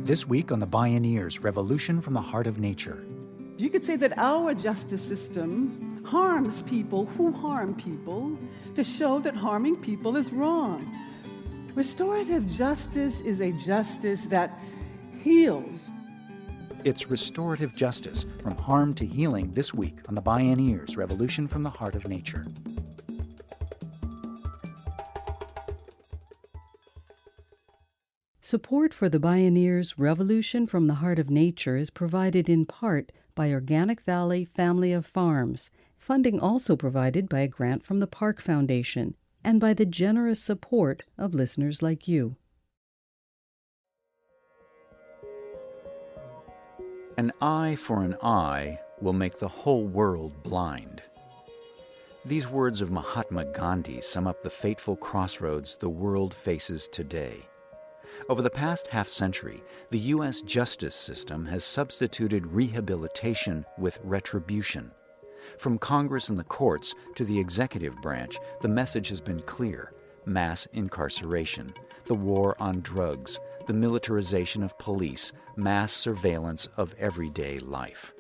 This week on the Bioneers, Revolution from the Heart of Nature. You could say that our justice system harms people who harm people to show that harming people is wrong. Restorative justice is a justice that heals. It's Restorative Justice, from harm to healing, this week on the Bioneers, Revolution from the Heart of Nature. Support for the Bioneers' Revolution from the Heart of Nature is provided in part by Organic Valley Family of Farms, funding also provided by a grant from the Park Foundation, and by the generous support of listeners like you. An eye for an eye will make the whole world blind. These words of Mahatma Gandhi sum up the fateful crossroads the world faces today. Over the past half-century, the U.S. justice system has substituted rehabilitation with retribution. From Congress and the courts to the executive branch, the message has been clear: mass incarceration, the war on drugs, the militarization of police, mass surveillance of everyday life.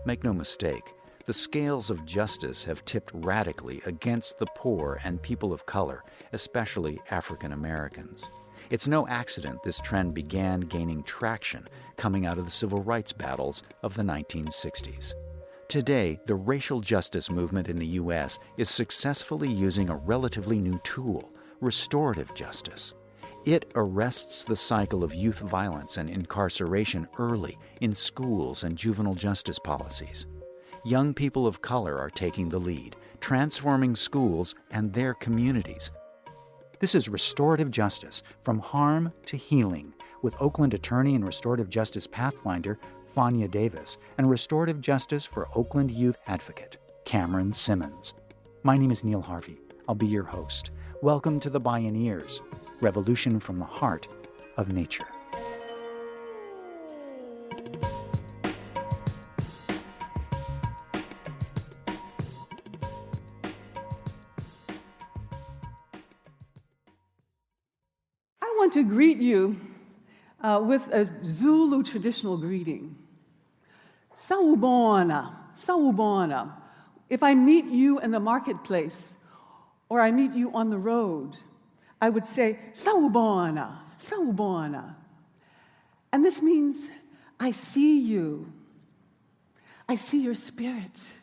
Make no mistake, the scales of justice have tipped radically against the poor and people of color, especially African Americans. It's no accident this trend began gaining traction coming out of the civil rights battles of the 1960s. Today, the racial justice movement in the U.S. is successfully using a relatively new tool, restorative justice. It arrests the cycle of youth violence and incarceration early in schools and juvenile justice policies. Young people of color are taking the lead, transforming schools and their communities. This is Restorative Justice, from harm to healing, with Oakland attorney and Restorative Justice Pathfinder Fania Davis and Restorative Justice for Oakland Youth Advocate Cameron Simmons. My name is Neil Harvey. I'll be your host. Welcome to the Bioneers, Revolution from the Heart of Nature. I want to greet you with a Zulu traditional greeting. Sawubona, sawubona. If I meet you in the marketplace or I meet you on the road, I would say, sawubona, sawubona. And this means, I see you. I see your spirit.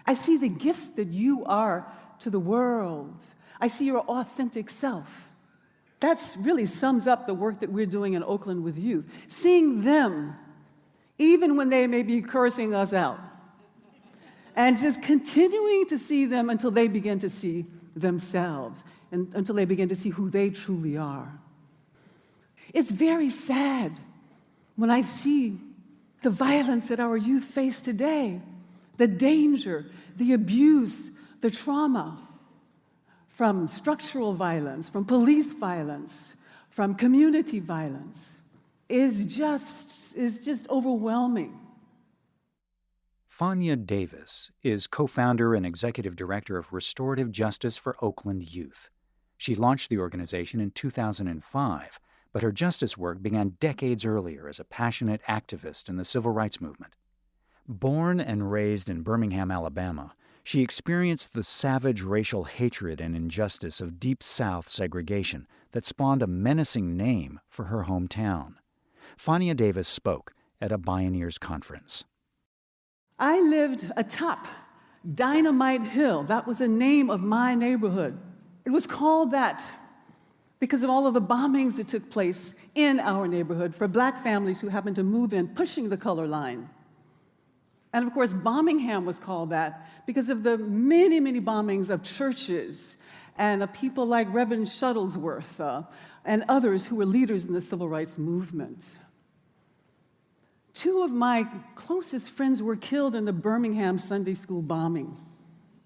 I see the gift that you are to the world. I see your authentic self. That really sums up the work that we're doing in Oakland with youth. Seeing them, even when they may be cursing us out. And just continuing to see them until they begin to see themselves, and until they begin to see who they truly are. It's very sad when I see the violence that our youth face today, the danger, the abuse, the trauma, from structural violence, from police violence, from community violence, is just overwhelming. Fania Davis is co-founder and executive director of Restorative Justice for Oakland Youth. She launched the organization in 2005, but her justice work began decades earlier as a passionate activist in the civil rights movement. Born and raised in Birmingham, Alabama, she experienced the savage racial hatred and injustice of Deep South segregation that spawned a menacing name for her hometown. Fania Davis spoke at a Bioneers conference. I lived atop Dynamite Hill. That was the name of my neighborhood. It was called that because of all of the bombings that took place in our neighborhood for black families who happened to move in, pushing the color line. And of course, Birmingham was called that because of the many, many bombings of churches and of people like Reverend Shuttlesworth and others who were leaders in the civil rights movement. Two of my closest friends were killed in the Birmingham Sunday school bombing.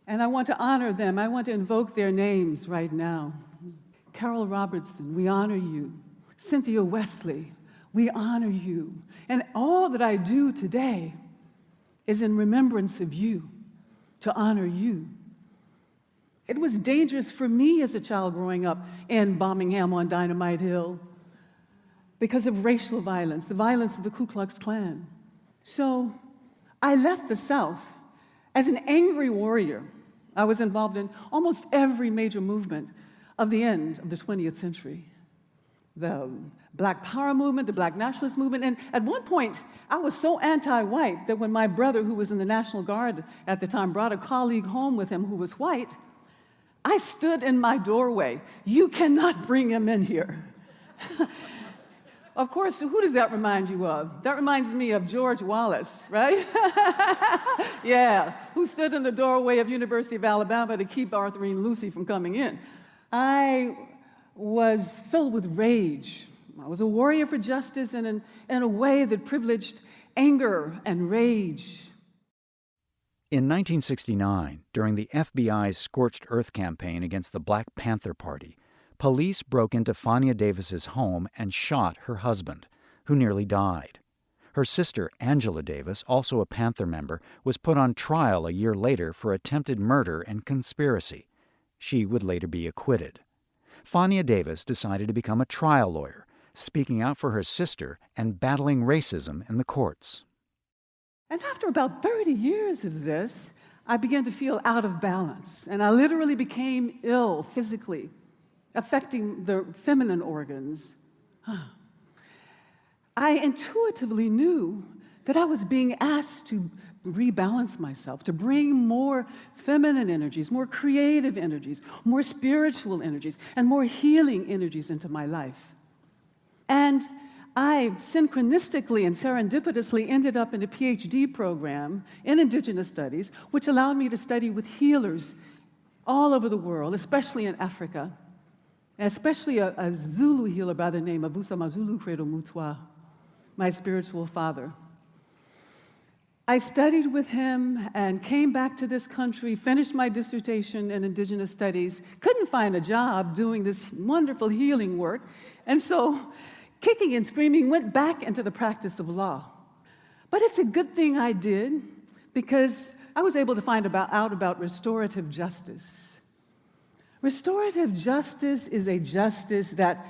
And I want to honor them. I want to invoke their names right now. Carol Robertson, we honor you. Cynthia Wesley, we honor you. And all that I do today is in remembrance of you, to honor you. It was dangerous for me as a child growing up in Birmingham on Dynamite Hill. because of racial violence, the violence of the Ku Klux Klan. So I left the South as an angry warrior. I was involved in almost every major movement of the end of the 20th century. The Black Power movement, the Black Nationalist movement, and at one point, I was so anti-white that when my brother, who was in the National Guard at the time, brought a colleague home with him who was white, I stood in my doorway. You cannot bring him in here. Of course, who does that remind you of? That reminds me of George Wallace, right? Yeah, who stood in the doorway of University of Alabama to keep Arthur and Lucy from coming in. I was filled with rage. I was a warrior for justice in a way that privileged anger and rage. In 1969, during the FBI's Scorched Earth campaign against the Black Panther Party, police broke into Fania Davis's home and shot her husband, who nearly died. Her sister, Angela Davis, also a Panther member, was put on trial a year later for attempted murder and conspiracy. She would later be acquitted. Fania Davis decided to become a trial lawyer, speaking out for her sister and battling racism in the courts. And after about 30 years of this, I began to feel out of balance, and I literally became ill physically, affecting the feminine organs. I intuitively knew that I was being asked to rebalance myself, to bring more feminine energies, more creative energies, more spiritual energies, and more healing energies into my life. And I synchronistically and serendipitously ended up in a PhD program in Indigenous Studies, which allowed me to study with healers all over the world, especially in Africa, especially a Zulu healer by the name of Vusamazulu Credo Mutwa, my spiritual father. I studied with him and came back to this country, finished my dissertation in Indigenous Studies, couldn't find a job doing this wonderful healing work, and so, kicking and screaming, went back into the practice of law. But it's a good thing I did, because I was able to find out about restorative justice. Restorative justice is a justice that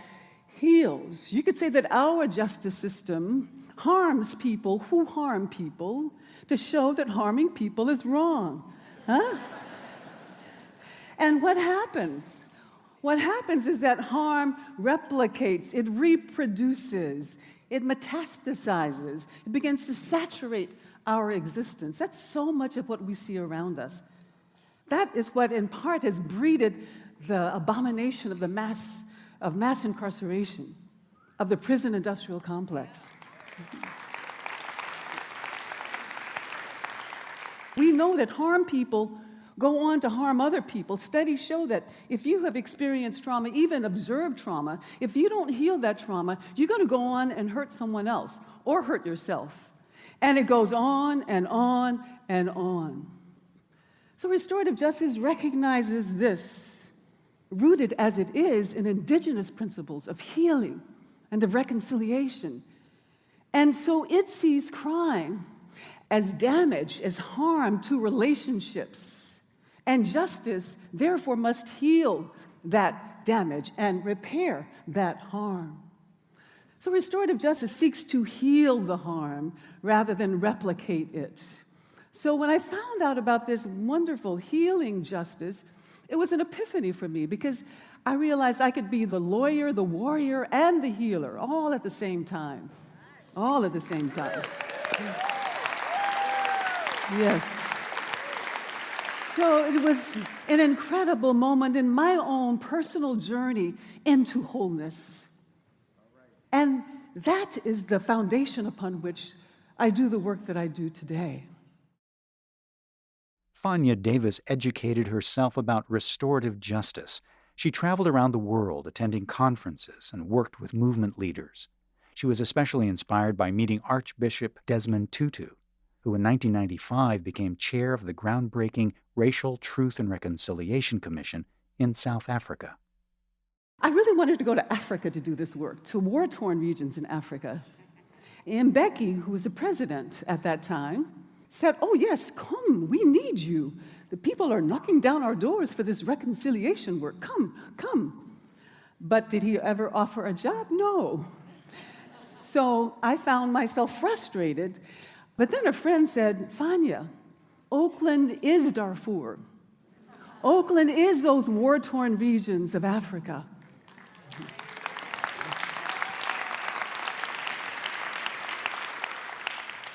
heals. You could say that our justice system harms people who harm people to show that harming people is wrong. Huh? And what happens? What happens is that harm replicates, it reproduces, it metastasizes, it begins to saturate our existence. That's so much of what we see around us. That is what, in part, has breeded the abomination of mass incarceration, of the prison industrial complex. We know that harmed people go on to harm other people. Studies show that if you have experienced trauma, even observed trauma, if you don't heal that trauma, you're going to go on and hurt someone else or hurt yourself. And it goes on and on and on. So restorative justice recognizes this, rooted as it is in indigenous principles of healing and of reconciliation. And so it sees crime as damage, as harm to relationships. And justice, therefore, must heal that damage and repair that harm. So restorative justice seeks to heal the harm rather than replicate it. So when I found out about this wonderful healing justice, it was an epiphany for me, because I realized I could be the lawyer, the warrior, and the healer all at the same time. All at the same time. Yes. So it was an incredible moment in my own personal journey into wholeness. And that is the foundation upon which I do the work that I do today. Fania Davis educated herself about restorative justice. She traveled around the world attending conferences and worked with movement leaders. She was especially inspired by meeting Archbishop Desmond Tutu, who in 1995 became chair of the groundbreaking Racial Truth and Reconciliation Commission in South Africa. I really wanted to go to Africa to do this work, to war-torn regions in Africa. And Becky, who was the president at that time, said, "Oh yes, come, we need you. The people are knocking down our doors for this reconciliation work. Come, come." But did he ever offer a job? No. So I found myself frustrated. But then a friend said, Fania, Oakland is Darfur. Oakland is those war-torn regions of Africa.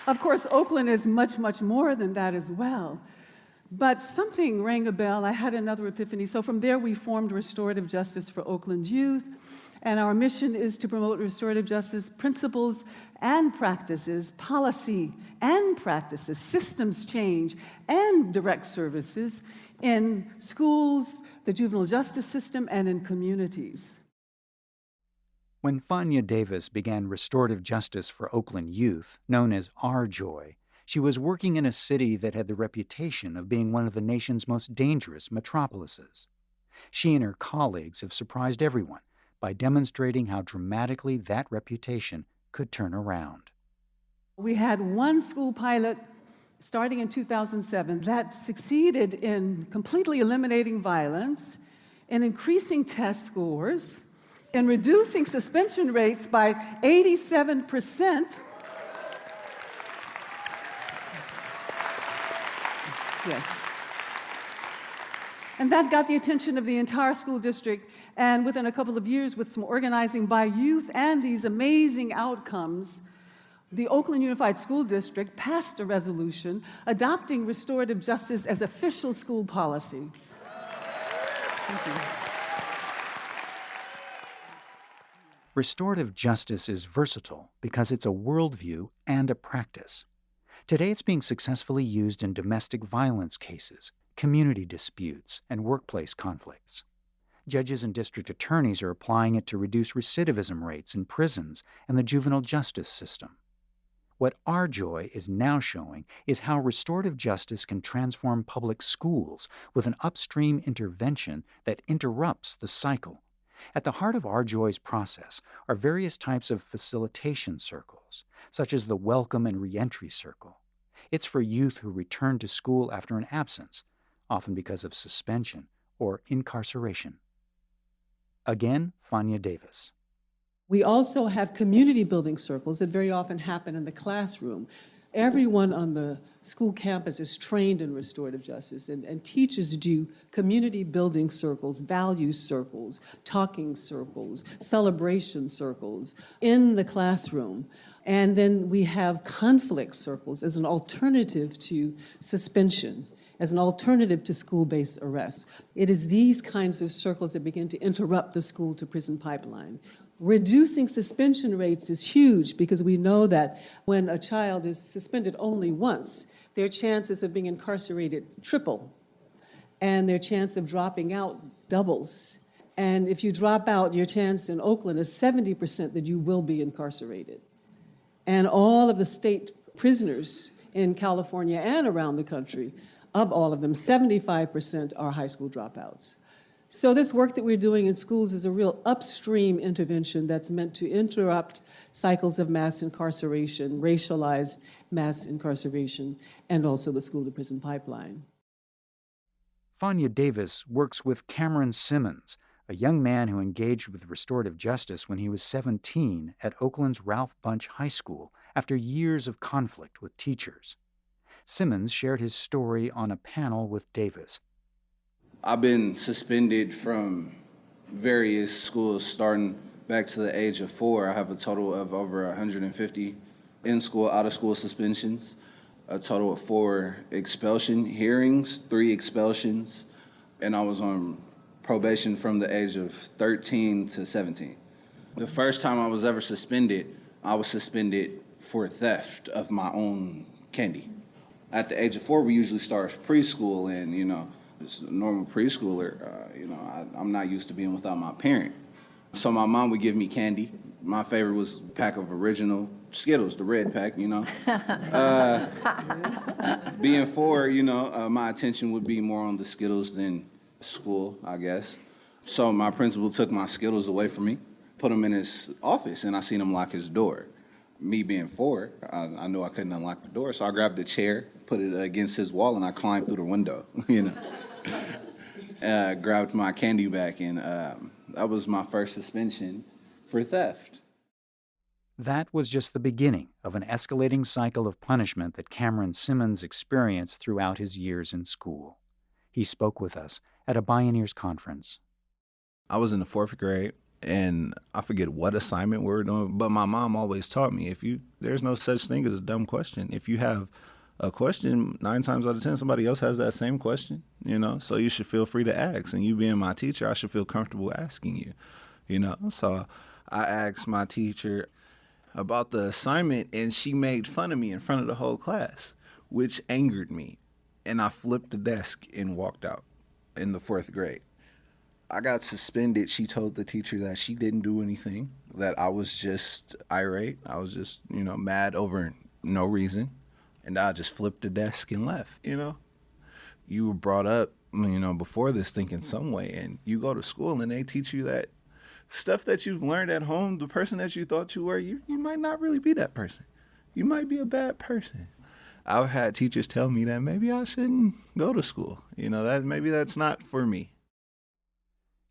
Of course, Oakland is much, much more than that as well. But something rang a bell. I had another epiphany. So from there, we formed Restorative Justice for Oakland Youth. And our mission is to promote restorative justice principles and practices, policy and practices, systems change, and direct services in schools, the juvenile justice system, and in communities. When Fania Davis began Restorative Justice for Oakland Youth, known as R-Joy, she was working in a city that had the reputation of being one of the nation's most dangerous metropolises. She and her colleagues have surprised everyone by demonstrating how dramatically that reputation could turn around. We had one school pilot starting in 2007 that succeeded in completely eliminating violence, in increasing test scores, in reducing suspension rates by 87%. Yes. And that got the attention of the entire school district, and within a couple of years, with some organizing by youth and these amazing outcomes, the Oakland Unified School District passed a resolution adopting restorative justice as official school policy. Thank you. Restorative justice is versatile because it's a worldview and a practice. Today it's being successfully used in domestic violence cases, community disputes, and workplace conflicts. Judges and district attorneys are applying it to reduce recidivism rates in prisons and the juvenile justice system. What R-Joy is now showing is how restorative justice can transform public schools with an upstream intervention that interrupts the cycle. At the heart of R-Joy's process are various types of facilitation circles, such as the Welcome and Reentry Circle. It's for youth who return to school after an absence, often because of suspension or incarceration. Again, Fania Davis. We also have community building circles that very often happen in the classroom. Everyone on the school campus is trained in restorative justice, and teachers do community building circles, value circles, talking circles, celebration circles in the classroom. And then we have conflict circles as an alternative to suspension, as an alternative to school-based arrest. It is these kinds of circles that begin to interrupt the school-to-prison pipeline. Reducing suspension rates is huge because we know that when a child is suspended only once, their chances of being incarcerated triple, and their chance of dropping out doubles. And if you drop out, your chance in Oakland is 70% that you will be incarcerated. And all of the state prisoners in California and around the country, of all of them, 75% are high school dropouts. So this work that we're doing in schools is a real upstream intervention that's meant to interrupt cycles of mass incarceration, racialized mass incarceration, and also the school-to-prison pipeline. Fania Davis works with Cameron Simmons, a young man who engaged with restorative justice when he was 17 at Oakland's Ralph Bunche High School after years of conflict with teachers. Simmons shared his story on a panel with Davis. I've been suspended from various schools starting back to the age of 4. I have a total of over 150 in-school, out-of-school suspensions, a total of 4 expulsion hearings, 3 expulsions, and I was on probation from the age of 13 to 17. The first time I was ever suspended, I was suspended for theft of my own candy. At the age of 4, we usually start preschool, and, as a normal preschooler, I'm not used to being without my parent. So my mom would give me candy. My favorite was a pack of original Skittles, the red pack, Being 4, my attention would be more on the Skittles than school, I guess. So my principal took my Skittles away from me, put them in his office, and I seen him lock his door. Me being 4, I knew I couldn't unlock the door, so I grabbed a chair, put it against his wall, and I climbed through the window, grabbed my candy back, and that was my first suspension for theft. That was just the beginning of an escalating cycle of punishment that Cameron Simmons experienced throughout his years in school. He spoke with us at a Bioneers conference. I was in the 4th grade, and I forget what assignment we were doing, but my mom always taught me, there's no such thing as a dumb question. If you have a question, 9 times out of 10, somebody else has that same question, so you should feel free to ask. And you being my teacher, I should feel comfortable asking you, So I asked my teacher about the assignment, and she made fun of me in front of the whole class, which angered me. And I flipped the desk and walked out in the 4th grade. I got suspended. She told the teacher that she didn't do anything, that I was just irate. I was just, mad over no reason. And I just flipped the desk and left, You were brought up, before this thinking some way, and you go to school and they teach you that stuff that you've learned at home, the person that you thought you were, you might not really be that person. You might be a bad person. I've had teachers tell me that maybe I shouldn't go to school, that maybe that's not for me.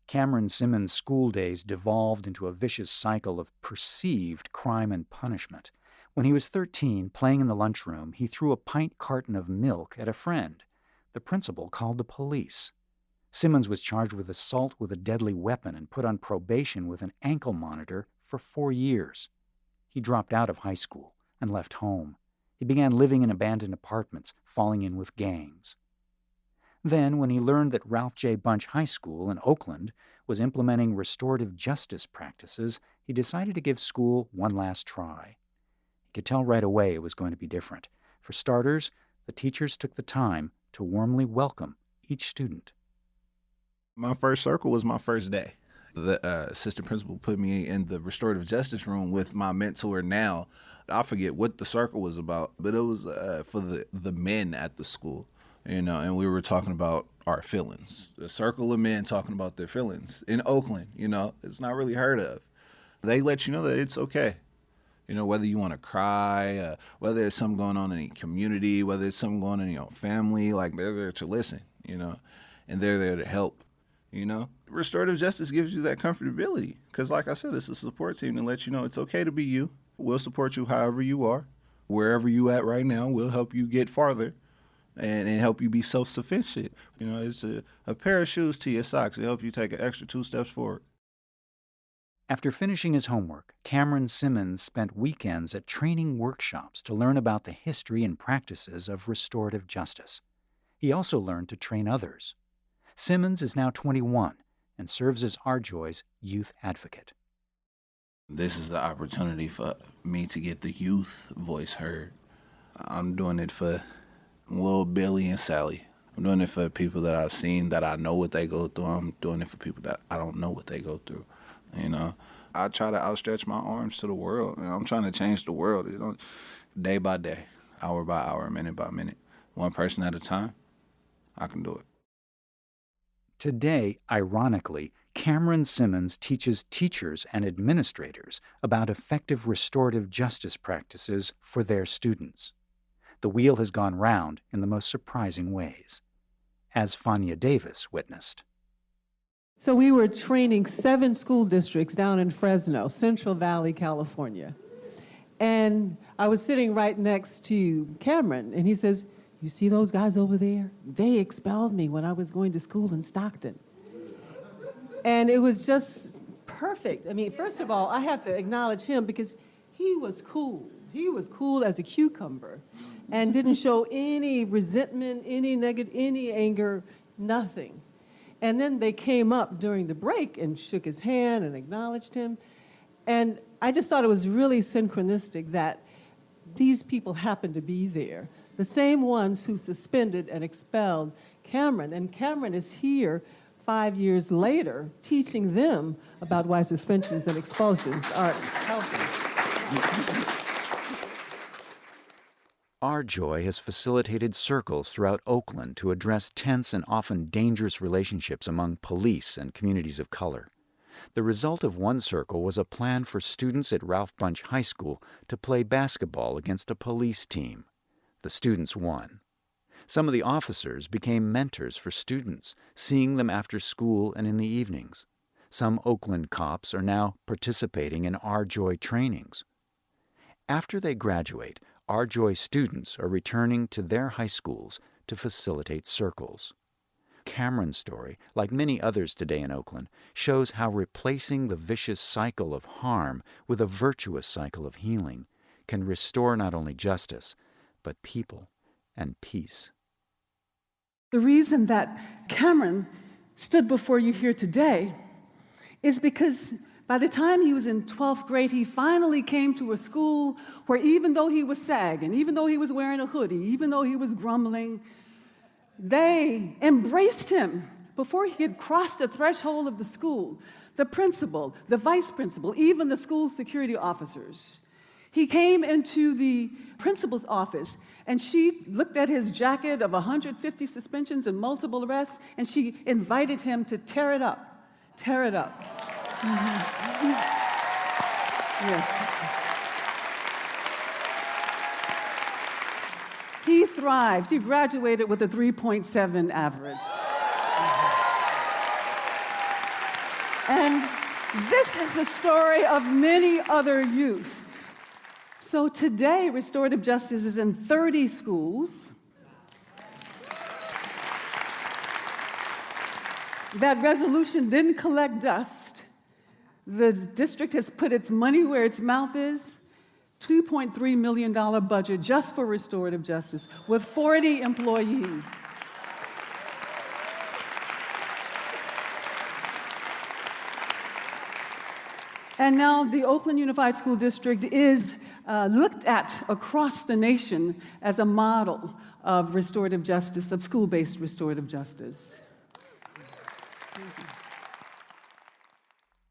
Cameron Simmons' school days devolved into a vicious cycle of perceived crime and punishment. When he was 13, playing in the lunchroom, he threw a pint carton of milk at a friend. The principal called the police. Simmons was charged with assault with a deadly weapon and put on probation with an ankle monitor for 4 years. He dropped out of high school and left home. He began living in abandoned apartments, falling in with gangs. Then, when he learned that Ralph J. Bunch High School in Oakland was implementing restorative justice practices, he decided to give school one last try. He could tell right away it was going to be different. For starters, the teachers took the time to warmly welcome each student. My first circle was my first day. The assistant principal put me in the restorative justice room with my mentor now. I forget what the circle was about, but it was for the men at the school, and we were talking about our feelings. A circle of men talking about their feelings in Oakland, it's not really heard of. They let you know that it's okay. Whether you want to cry, whether there's something going on in your community, whether there's something going on in your family, like they're there to listen, and they're there to help. Restorative justice gives you that comfortability because, like I said, it's a support team to let you know it's okay to be you. We'll support you however you are. Wherever you at right now, we'll help you get farther and help you be self-sufficient. It's a pair of shoes to your socks to help you take an extra 2 steps forward. After finishing his homework, Cameron Simmons spent weekends at training workshops to learn about the history and practices of restorative justice. He also learned to train others. Simmons is now 21 and serves as Arjoy's youth advocate. This is the opportunity for me to get the youth voice heard. I'm doing it for little Billy and Sally. I'm doing it for people that I've seen that I know what they go through. I'm doing it for people that I don't know what they go through. I try to outstretch my arms to the world. I'm trying to change the world, day by day, hour by hour, minute by minute, one person at a time. I can do it. Today, ironically, Cameron Simmons teaches teachers and administrators about effective restorative justice practices for their students. The wheel has gone round in the most surprising ways, as Fania Davis witnessed. So we were training 7 school districts down in Fresno, Central Valley, California. And I was sitting right next to Cameron, and he says, "You see those guys over there? They expelled me when I was going to school in Stockton." And it was just perfect. I mean, first of all, I have to acknowledge him because he was cool. He was cool as a cucumber and didn't show any resentment, any negative, any anger, nothing. And then they came up during the break and shook his hand and acknowledged him. And I just thought it was really synchronistic that these people happened to be there, the same ones who suspended and expelled Cameron. And Cameron is here 5 years later teaching them about why suspensions and expulsions aren't healthy. Arjoy has facilitated circles throughout Oakland to address tense and often dangerous relationships among police and communities of color. The result of one circle was a plan for students at Ralph Bunch High School to play basketball against a police team. The students won. Some of the officers became mentors for students, seeing them after school and in the evenings. Some Oakland cops are now participating in Arjoy trainings. After they graduate, our Joy students are returning to their high schools to facilitate circles. Cameron's story, like many others today in Oakland, shows how replacing the vicious cycle of harm with a virtuous cycle of healing can restore not only justice, but people and peace. The reason that Cameron stood before you here today is because by the time he was in 12th grade, he finally came to a school where even though he was sagging, even though he was wearing a hoodie, even though he was grumbling, they embraced him before he had crossed the threshold of the school. The principal, the vice principal, even the school security officers. He came into the principal's office, and she looked at his jacket of 150 suspensions and multiple arrests, and she invited him to tear it up. Tear it up. Yes. He thrived. He graduated with a 3.7 average. And this is the story of many other youth. So today, Restorative Justice is in 30 schools. That resolution didn't collect dust. The district has put its money where its mouth is. $2.3 million budget just for restorative justice with 40 employees. And now the Oakland Unified School District is looked at across the nation as a model of restorative justice, of school-based restorative justice.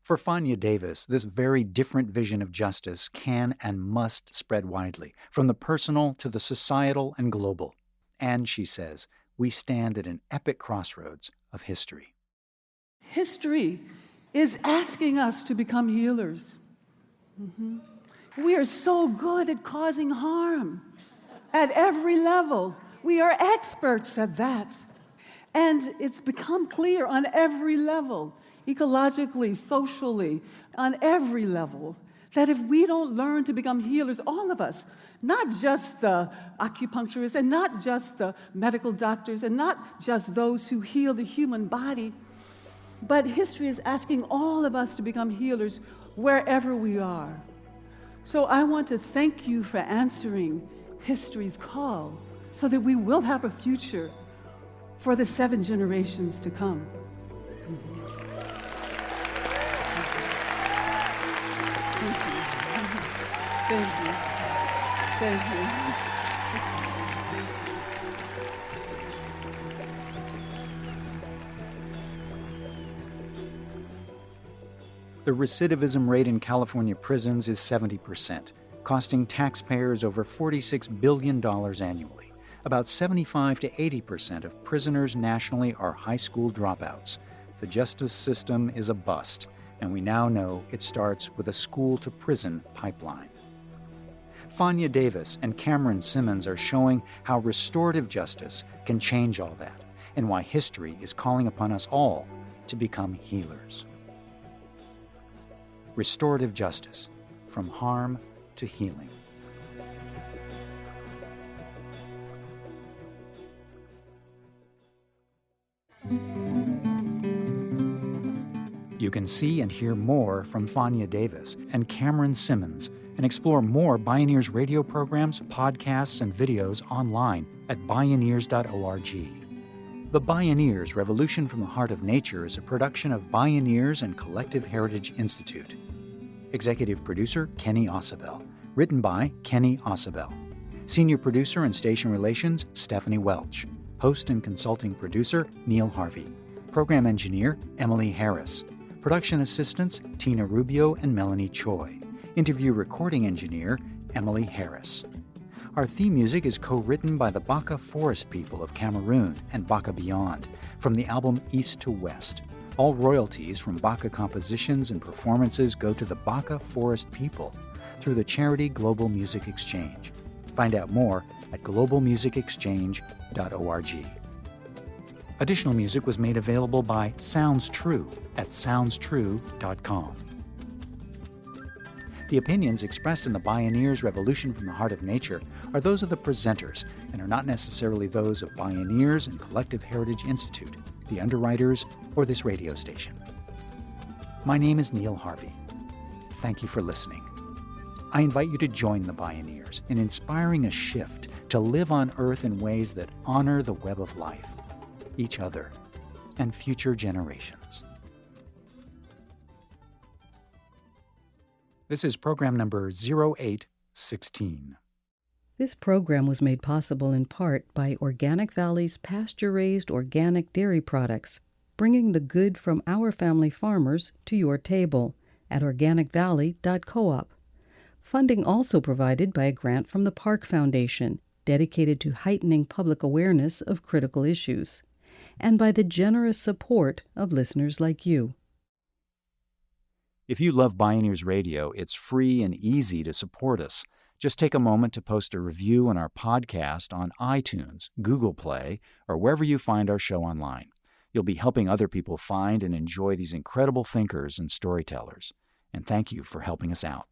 For Fania Davis, this very different vision of justice can and must spread widely, from the personal to the societal and global. And, she says, we stand at an epic crossroads of history. History is asking us to become healers. We are so good at causing harm at every level. We are experts at that. And it's become clear on every level, ecologically, socially, on every level, that if we don't learn to become healers, all of us, not just the acupuncturists and not just the medical doctors and not just those who heal the human body, but history is asking all of us to become healers wherever we are. So I want to thank you for answering history's call so that we will have a future for the 7 generations to come. Thank you. Thank you. The recidivism rate in California prisons is 70%, costing taxpayers over $46 billion annually. About 75 to 80% of prisoners nationally are high school dropouts. The justice system is a bust, and we now know it starts with a school-to-prison pipeline. Fania Davis and Cameron Simmons are showing how restorative justice can change all that, and why history is calling upon us all to become healers. Restorative justice, from harm to healing. You can see and hear more from Fania Davis and Cameron Simmons and explore more Bioneers radio programs, podcasts, and videos online at bioneers.org. The Bioneers Revolution from the Heart of Nature is a production of Bioneers and Collective Heritage Institute. Executive producer, Kenny Osabel. Written by Kenny Osabel. Senior producer and station relations, Stephanie Welch. Host and consulting producer, Neil Harvey. Program engineer, Emily Harris. Production assistants, Tina Rubio and Melanie Choi. Interview recording engineer, Emily Harris. Our theme music is co-written by the Baka Forest people of Cameroon and Baka Beyond from the album East to West. All royalties from Baka compositions and performances go to the Baka Forest people through the charity Global Music Exchange. Find out more at globalmusicexchange.org. Additional music was made available by Sounds True at soundstrue.com. The opinions expressed in the Bioneers Revolution from the Heart of Nature are those of the presenters and are not necessarily those of Bioneers and Collective Heritage Institute, the underwriters, or this radio station. My name is Neil Harvey. Thank you for listening. I invite you to join the Bioneers in inspiring a shift to live on Earth in ways that honor the web of life, each other, and future generations. This is program number 0816. This program was made possible in part by Organic Valley's pasture-raised organic dairy products, bringing the good from our family farmers to your table at organicvalley.coop. Funding also provided by a grant from the Park Foundation, dedicated to heightening public awareness of critical issues, and by the generous support of listeners like you. If you love Bioneers Radio, it's free and easy to support us. Just take a moment to post a review on our podcast on iTunes, Google Play, or wherever you find our show online. You'll be helping other people find and enjoy these incredible thinkers and storytellers. And thank you for helping us out.